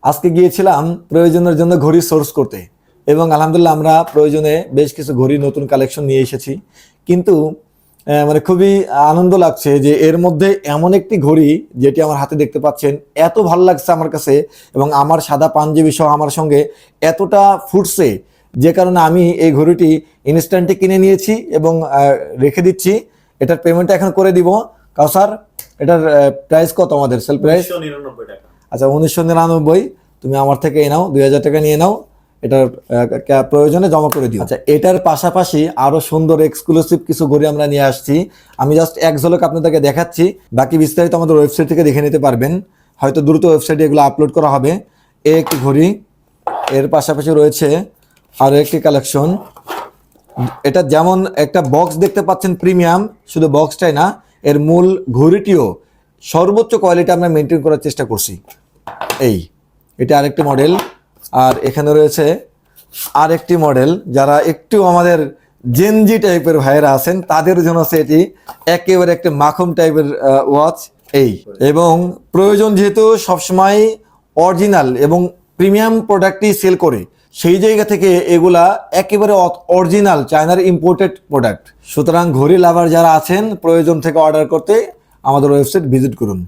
আজকে গিয়েছিলাম প্রয়োজনের জন্য ঘড়ি সোর্স করতে এবং আলহামদুলিল্লাহ আমরা প্রয়োজনে বেশ কিছু ঘড়ি নতুন কালেকশন নিয়ে এসেছি। কিন্তু মানে খুবই আনন্দ লাগছে যে এর মধ্যে এমন একটি ঘড়ি যেটি আমার হাতে দেখতে পাচ্ছেন, এত ভালো লাগছে আমার কাছে এবং আমার সাদা পাঞ্জাবি সহ আমার সঙ্গে এতটা ফুটছে, যে কারণে আমি এই ঘড়িটি ইনস্ট্যান্টে কিনে নিয়েছি এবং রেখে দিচ্ছি। এটার পেমেন্টটা এখন করে দিব। কাউসার, এটার প্রাইস কত আমাদের সেল প্রাইস? 1999 টাকা। আচ্ছা 1999। তুমি আমার থেকে নাও, 2000 টাকা নিয়ে নাও, এটার প্রয়োজনে জমা করে দিও। আচ্ছা এটার পাশাপাশি আরো সুন্দর এক্সক্লুসিভ কিছু ঘড়ি আমরা নিয়ে আসছি। আমি জাস্ট এক ঝলক আপনাদেরকে দেখাচ্ছি, বাকি বিস্তারিত আমাদের ওয়েবসাইট থেকে দেখে নিতে পারবেন। হয়তো দ্রুত ওয়েবসাইটে এগুলো আপলোড করা হবে। এই একটি ঘড়ি, এর পাশাপাশি রয়েছে আরো একটি কালেকশন। এটা যেমন একটা বক্স দেখতে পাচ্ছেন প্রিমিয়াম, শুধু বক্সটাই না, এর মূল ঘড়িটিও সর্বোচ্চ কোয়ালিটি আমরা মেনটেন করার চেষ্টা করছি। এটা আরেকটি মডেল। আর এখানে রয়েছে আরেকটি মডেল, যারা একটু আমাদের জেনজি টাইপের ভাইয়েরা আছেন তাদের জন্য এটি একেবারে একটা মাখন টাইপের ওয়াচ। এবং প্রয়োজন যেহেতু সবসময় অরিজিনাল এবং প্রিমিয়াম প্রোডাক্টই সেল করে, সেই জায়গা থেকে এগুলা একেবারে অরিজিনাল চায়নার ইম্পোর্টেড প্রোডাক্ট। সুতরাং ঘড়ি লাভার যারা আছেন প্রয়োজন থেকে অর্ডার করতে আমাদের ওয়েবসাইট ভিজিট করুন।